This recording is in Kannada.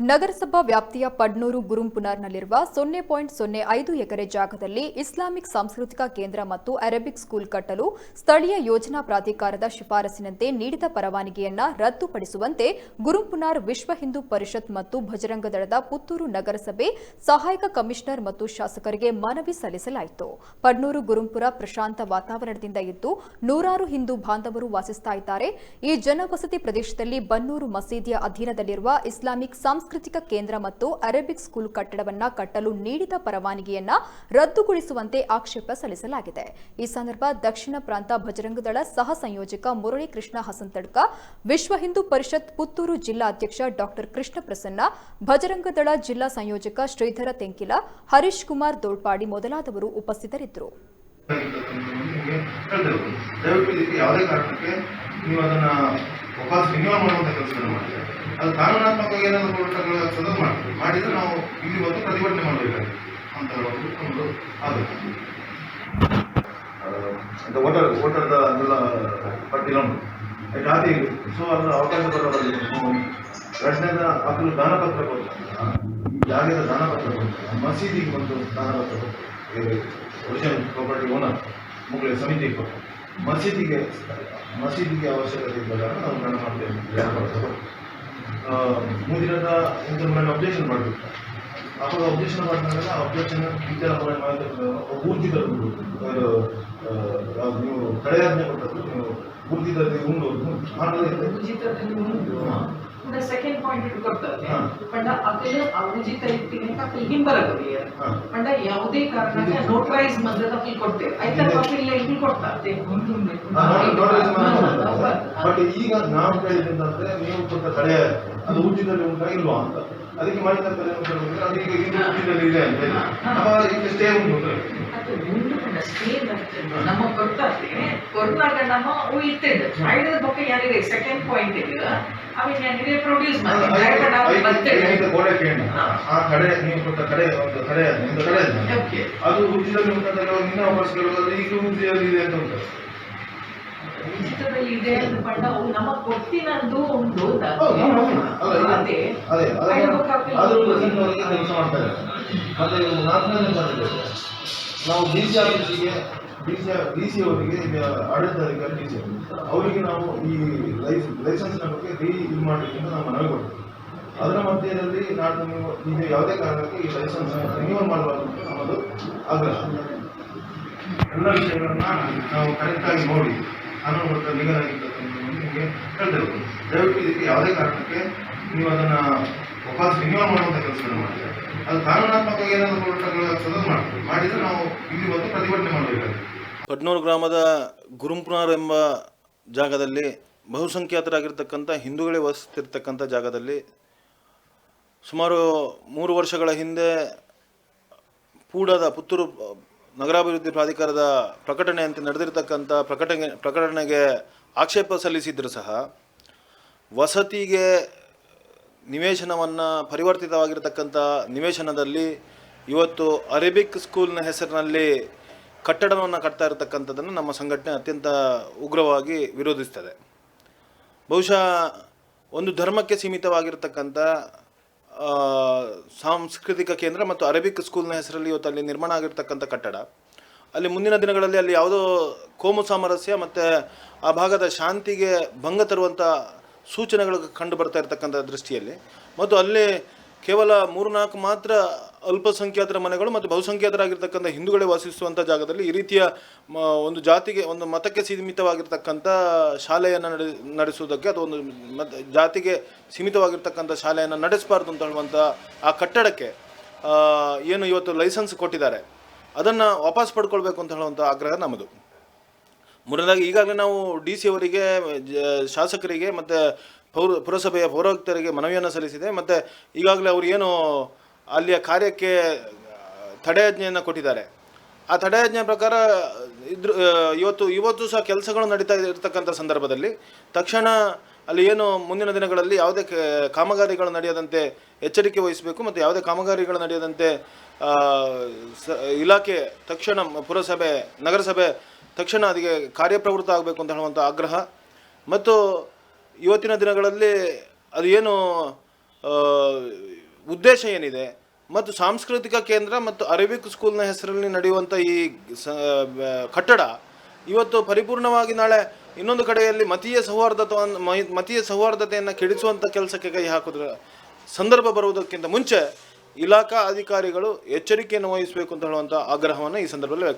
ನಗರಸಭಾ ವ್ಯಾಪ್ತಿಯ ಪಡ್ನೂರು ಗುರುಂಪುನರ್ನಲ್ಲಿರುವ 0.05 ಎಕರೆ ಜಾಗದಲ್ಲಿ ಇಸ್ಲಾಮಿಕ್ ಸಾಂಸ್ಕೃತಿಕ ಕೇಂದ್ರ ಮತ್ತು ಅರೇಬಿಕ್ ಸ್ಕೂಲ್ ಕಟ್ಟಲು ಸ್ಥಳೀಯ ಯೋಜನಾ ಪ್ರಾಧಿಕಾರದ ಶಿಫಾರಸಿನಂತೆ ನೀಡಿದ ಪರವಾನಗಿಯನ್ನು ರದ್ದುಪಡಿಸುವಂತೆ ಗುರುಂಪುನಾರ್ ವಿಶ್ವ ಹಿಂದೂ ಪರಿಷತ್ ಮತ್ತು ಭಜರಂಗ ದಳದ ಪುತ್ತೂರು ನಗರಸಭೆ ಸಹಾಯಕ ಕಮಿಷನರ್ ಮತ್ತು ಶಾಸಕರಿಗೆ ಮನವಿ ಸಲ್ಲಿಸಲಾಯಿತು. ಪಡ್ನೂರು ಗುರುಂಪುರ ಪ್ರಶಾಂತ ವಾತಾವರಣದಿಂದ ಇದ್ದು ನೂರಾರು ಹಿಂದೂ ಬಾಂಧವರು ವಾಸಿಸುತ್ತಾ ಇದ್ದಾರೆ. ಈ ಜನವಸತಿ ಪ್ರದೇಶದಲ್ಲಿ ಬನ್ನೂರು ಮಸೀದಿಯ ಅಧೀನದಲ್ಲಿರುವ ಇಸ್ಲಾಮಿಕ್ ಸಾಂಸ್ಕೃತಿಕ ಕೇಂದ್ರ ಮತ್ತು ಅರೇಬಿಕ್ ಸ್ಕೂಲ್ ಕಟ್ಟಡವನ್ನು ಕಟ್ಟಲು ನೀಡಿದ ಪರವಾನಗಿಯನ್ನು ರದ್ದುಗೊಳಿಸುವಂತೆ ಆಕ್ಷೇಪ ಸಲ್ಲಿಸಲಾಗಿದೆ. ಈ ಸಂದರ್ಭ ದಕ್ಷಿಣ ಪ್ರಾಂತ ಭಜರಂಗ ದಳ ಸಹ ಸಂಯೋಜಕ ಮುರಳಿ ಕೃಷ್ಣ ಹಸಂತಡ್ಕ, ವಿಶ್ವ ಹಿಂದೂ ಪರಿಷತ್ ಪುತ್ತೂರು ಜಿಲ್ಲಾ ಅಧ್ಯಕ್ಷ ಡಾ ಕೃಷ್ಣ ಪ್ರಸನ್ನ, ಭಜರಂಗ ದಳ ಜಿಲ್ಲಾ ಸಂಯೋಜಕ ಶ್ರೀಧರ ತೆಂಕಿಲ, ಹರೀಶ್ ಕುಮಾರ್ ದೋಳ್ಪಾಡಿ ಮೊದಲಾದವರು ಉಪಸ್ಥಿತರಿದ್ದರು. ಅದು ಕಾನೂನಾತ್ಮಕವಾಗಿ ಏನಾದರೂ ಹೋರಾಟಗಳು ಮಾಡಿದರೆ ನಾವು ಇಲ್ಲಿ ಬಂದು ಪ್ರತಿಭಟನೆ ಮಾಡಬೇಕಾಗಿದೆ ಅಂತ ಒಂದು ಆಗುತ್ತೆ. ಓಟರ್ದ ಅದೆಲ್ಲ ಪಟ್ಟಿಲ್ಲ ಜಾತಿ ಸೊ ಅದರ ಅವಕಾಶ ಬರೋದು ಎರಡನೇದ ಅದ್ರ ದಾನಪತ್ರ ಕೊಡ್ತಾರೆ, ಜಾಗದ ದಾನಪತ್ರ ಕೊಡ್ತಾರೆ, ಮಸೀದಿಗೆ ಬಂದು ದಾನಪತ್ರ ಕೊಡ್ತಾರೆ, ಒರಿಜಿನಲ್ ಪ್ರಾಪರ್ಟಿ ಓನರ್ ಮುಗಳ ಸಮಿತಿಗೆ ಕೊಡ್ತಾರೆ. ಮಸೀದಿಗೆ ಅವಶ್ಯಕತೆ ಇದ್ದಾಗ ನಾವು ಗಣ ಮಾಡ್ತೇವೆ. ಮುಂದಿನ ಇಂಥವ್ರನ್ನ ಅಬ್ಜೆಕ್ಷನ್ ಮಾಡಬೇಕು. ಅವಾಗ ಅಬ್ಜೆಕ್ಷನ್ ಮಾಡಿದಾಗ ಅಬ್ಜೆಕ್ಷನ್ ವಿಚಾರ ಊರ್ಜಿತರು ನೀವು ತಡೆಯಾಜ್ಞೆ ಕೊಟ್ಟದ್ದು ನೀವು ಊರ್ಜಿತದಲ್ಲಿ ಉಂಡು ಸೆಕೆಂಡ್ ಪಾಯಿಂಟ್ ಇಟ್ಕೊಡ್ತಾರೆ ಪಂಡ ಅಕಲ್ ಅವಜಿತ ಇಟ್ಟಿಗೆ ಅಕಲ್ ಹಿಂಬರಗವಿ ಪಂಡ ಯಾವುದೇ ಕಾರಣಕ್ಕೆ ನೋಟರೈಸ್ ಮಂದದ ಅಕಲ್ ಕೊಡ್ತೇವೆ ಐತ ಅಕಲ್ ಇಲ್ಲಿ ಕೊಡ್ತಾರೆ. ಬಟ್ ಈಗ ನಾವು ಹೇಳಿದ್ರೆ ನೀವು ಕೊಟ್ಟ ತಡೆ ಅದು ಊರ್ಜಿತದಲ್ಲಿ ಉಂಟಾ ಇಲ್ವಾ ಅಂತ ಅದಕ್ಕೆ ಮಾಹಿತಿ ಅದಕ್ಕೆ ಊರ್ಜಿತದಲ್ಲಿ ಇದೆ ಅಂತ ಹೇಳಿ ಅವಾಗ ಈಗ ಸ್ಟೇ ಉಂಟು ನಮ್ಮ ಕೊಡ್ತಾರೆ ಕೊಡ್ನಾಗ ನಮ್ಮ ಅವು ಇರ್ತೇವೆ ಐದರ ಬಗ್ಗೆ ಯಾರಿದೆ ಸೆಕೆಂಡ್ ಪಾಯಿಂಟ್ ಇದೆ ಅವಿನ ಯಾರಿದೆ ಪ್ರೊಡ್ಯೂಸ್ ಮಾಡ್ತಾರೆ ಗೋಡೆ ಕೇಳಿ ಆ ಕಡೆ ನೀವು ಕೊಟ್ಟ ಕಡೆ ಒಂದು ಕಡೆ ಅದು ಊರ್ಜಿತದಲ್ಲಿ ಉಂಟಲ್ಲ ನಿನ್ನ ವಾಪಸ್ ಕೇಳೋದು ಈಗ ಊರ್ಜಿತದಲ್ಲಿ ಇದೆ ಅಂತ ಉಂಟು ಇದೆ ಪಂಡ ಅವು ನಮ್ಮ ಕೊಡ್ತೀನಂದು ಉಂಟು ಕೆಲಸ ಮಾಡ್ತಾರೆ. ಮತ್ತೆ ನಾಲ್ಕನೇ ನಾವು ಡಿ ಸಿ ಆಫೀಸಿಗೆ ಡಿ ಸಿ ಅವರಿಗೆ ಆಡಳಿತಾಧಿಕಾರಿ ಡಿ ಸಿ ಅವರಿಗೆ ನಾವು ಈ ಲೈಸೆನ್ಸ್ನ ಬಗ್ಗೆ ಇದು ಮಾಡಲಿಕ್ಕೆ ನಾವು ಮನವಿ ಕೊಡ್ತೀವಿ. ಅದರ ಮಧ್ಯದಲ್ಲಿ ನಾನು ನೀವು ಈಗ ಯಾವುದೇ ಕಾರಣಕ್ಕೆ ಈ ಲೈಸೆನ್ಸ್ ರಿನ್ಯೂವಲ್ ಮಾಡಬಾರ್ದು ನಮ್ಮದು ಆಗ್ರಹ. ಎಲ್ಲ ವಿಷಯಗಳನ್ನ ನಾವು ಕರೆಕ್ಟಾಗಿ ನೋಡಿ ಕಾನೂನುಬದ್ಧ ಲೀಗಲಾಗಿರ್ತಕ್ಕಂಥ ನಿಮಗೆ ಹೇಳ್ತೇವೆ. ದಯವಿಟ್ಟು ಇದಕ್ಕೆ ಯಾವುದೇ ಕಾರಣಕ್ಕೆ ನೀವು ಅದನ್ನು ವಾಪಸ್ ರಿನ್ಯೂವಲ್ ಮಾಡುವಂಥ ಕೆಲಸಗಳನ್ನು ಮಾಡಿದ್ರೆ ಅದು ಕಾನೂನಾತ್ಮಕವಾಗಿ ಏನಾದರೂ ಹೋರಾಟಗಳು ಮಾಡಿದರೆ ನಾವು ಇಲ್ಲಿ ಬಂದು ಪ್ರತಿಭಟನೆ ಮಾಡಬೇಕಾಗಿದೆ. ಪಡ್ನೂರು ಗ್ರಾಮದ ಗುರುಂಪುನಾರ್ ಎಂಬ ಜಾಗದಲ್ಲಿ ಬಹುಸಂಖ್ಯಾತರಾಗಿರ್ತಕ್ಕಂಥ ಹಿಂದೂಗಳೇ ವಸಿಸ್ತಿರ್ತಕ್ಕಂಥ ಜಾಗದಲ್ಲಿ ಸುಮಾರು 3 ವರ್ಷಗಳ ಹಿಂದೆ ಪುತ್ತೂರು ನಗರಾಭಿವೃದ್ಧಿ ಪ್ರಾಧಿಕಾರದ ಪ್ರಕಟಣೆಯಂತೆ ನಡೆದಿರತಕ್ಕಂಥ ಪ್ರಕಟಣೆಗೆ ಆಕ್ಷೇಪ ಸಲ್ಲಿಸಿದರೂ ಸಹ ವಸತಿಗೆ ನಿವೇಶನವನ್ನು ಪರಿವರ್ತಿತವಾಗಿರತಕ್ಕಂಥ ನಿವೇಶನದಲ್ಲಿ ಇವತ್ತು ಅರೇಬಿಕ್ ಸ್ಕೂಲ್ನ ಹೆಸರಿನಲ್ಲಿ ಕಟ್ಟಡವನ್ನು ಕಟ್ತಾ ಇರತಕ್ಕಂಥದ್ದನ್ನು ನಮ್ಮ ಸಂಘಟನೆ ಅತ್ಯಂತ ಉಗ್ರವಾಗಿ ವಿರೋಧಿಸ್ತದೆ. ಬಹುಶಃ ಒಂದು ಧರ್ಮಕ್ಕೆ ಸೀಮಿತವಾಗಿರತಕ್ಕಂಥ ಸಾಂಸ್ಕೃತಿಕ ಕೇಂದ್ರ ಮತ್ತು ಅರೇಬಿಕ್ ಸ್ಕೂಲ್ನ ಹೆಸರಲ್ಲಿ ಇವತ್ತು ಅಲ್ಲಿ ನಿರ್ಮಾಣ ಆಗಿರ್ತಕ್ಕಂಥ ಕಟ್ಟಡ ಅಲ್ಲಿ ಮುಂದಿನ ದಿನಗಳಲ್ಲಿ ಅಲ್ಲಿ ಯಾವುದೋ ಕೋಮು ಸಾಮರಸ್ಯ ಮತ್ತು ಆ ಭಾಗದ ಶಾಂತಿಗೆ ಭಂಗ ತರುವಂಥ ಸೂಚನೆಗಳು ಕಂಡು ಬರ್ತಾ ಇರತಕ್ಕಂಥ ದೃಷ್ಟಿಯಲ್ಲಿ ಮತ್ತು ಅಲ್ಲಿ ಕೇವಲ 3-4 ಮಾತ್ರ ಅಲ್ಪಸಂಖ್ಯಾತರ ಮನೆಗಳು ಮತ್ತು ಬಹುಸಂಖ್ಯಾತರಾಗಿರ್ತಕ್ಕಂಥ ಹಿಂದೂಗಳೇ ವಾಸಿಸುವಂಥ ಜಾಗದಲ್ಲಿ ಈ ರೀತಿಯ ಒಂದು ಜಾತಿಗೆ ಒಂದು ಮತಕ್ಕೆ ಸೀಮಿತವಾಗಿರ್ತಕ್ಕಂಥ ಶಾಲೆಯನ್ನು ನಡೆಸುವುದಕ್ಕೆ ಅಥವಾ ಒಂದು ಜಾತಿಗೆ ಸೀಮಿತವಾಗಿರ್ತಕ್ಕಂಥ ಶಾಲೆಯನ್ನು ನಡೆಸಬಾರ್ದು ಅಂತ ಹೇಳುವಂಥ ಆ ಕಟ್ಟಡಕ್ಕೆ ಏನು ಇವತ್ತು ಲೈಸೆನ್ಸ್ ಕೊಟ್ಟಿದ್ದಾರೆ ಅದನ್ನು ವಾಪಸ್ ಪಡ್ಕೊಳ್ಬೇಕು ಅಂತ ಹೇಳುವಂಥ ಆಗ್ರಹ ನಮ್ಮದು. ಮೂರನೇದಾಗಿ ಈಗಾಗಲೇ ನಾವು ಡಿ ಸಿ ಅವರಿಗೆ, ಶಾಸಕರಿಗೆ ಮತ್ತು ಪುರಸಭೆಯ ಪೌರಾಯುಕ್ತರಿಗೆ ಮನವಿಯನ್ನು ಸಲ್ಲಿಸಿದೆ. ಮತ್ತು ಈಗಾಗಲೇ ಅವರು ಏನು ಅಲ್ಲಿಯ ಕಾರ್ಯಕ್ಕೆ ತಡೆಯಾಜ್ಞೆಯನ್ನು ಕೊಟ್ಟಿದ್ದಾರೆ. ಆ ತಡೆಯಾಜ್ಞೆ ಪ್ರಕಾರ ಇವತ್ತು ಸಹ ಕೆಲಸಗಳು ನಡೀತಾ ಇರತಕ್ಕಂಥ ಸಂದರ್ಭದಲ್ಲಿ ತಕ್ಷಣ ಅಲ್ಲಿ ಏನು ಮುಂದಿನ ದಿನಗಳಲ್ಲಿ ಯಾವುದೇ ಕಾಮಗಾರಿಗಳು ನಡೆಯದಂತೆ ಎಚ್ಚರಿಕೆ ವಹಿಸಬೇಕು ಮತ್ತು ಯಾವುದೇ ಕಾಮಗಾರಿಗಳು ನಡೆಯದಂತೆ ಇಲಾಖೆ ತಕ್ಷಣ ಪುರಸಭೆ, ನಗರಸಭೆ ತಕ್ಷಣ ಅದಕ್ಕೆ ಕಾರ್ಯಪ್ರವೃತ್ತ ಆಗಬೇಕು ಅಂತ ಹೇಳುವಂಥ ಆಗ್ರಹ ಮತ್ತು ಇವತ್ತಿನ ದಿನಗಳಲ್ಲಿ ಅದು ಏನು ಉದ್ದೇಶ ಏನಿದೆ ಮತ್ತು ಸಾಂಸ್ಕೃತಿಕ ಕೇಂದ್ರ ಮತ್ತು ಅರೇಬಿಕ್ ಸ್ಕೂಲ್ನ ಹೆಸರಲ್ಲಿ ನಡೆಯುವಂಥ ಈ ಕಟ್ಟಡ ಇವತ್ತು ಪರಿಪೂರ್ಣವಾಗಿ ನಾಳೆ ಇನ್ನೊಂದು ಕಡೆಯಲ್ಲಿ ಮತೀಯ ಸೌಹಾರ್ದತೆಯನ್ನು ಕೆಡಿಸುವಂಥ ಕೆಲಸಕ್ಕೆ ಕೈ ಹಾಕಿದ್ರೆ ಸಂದರ್ಭ ಬರುವುದಕ್ಕಿಂತ ಮುಂಚೆ ಇಲಾಖಾ ಅಧಿಕಾರಿಗಳು ಎಚ್ಚರಿಕೆಯನ್ನು ವಹಿಸಬೇಕು ಅಂತ ಹೇಳುವಂಥ ಆಗ್ರಹವನ್ನು ಈ ಸಂದರ್ಭದಲ್ಲಿ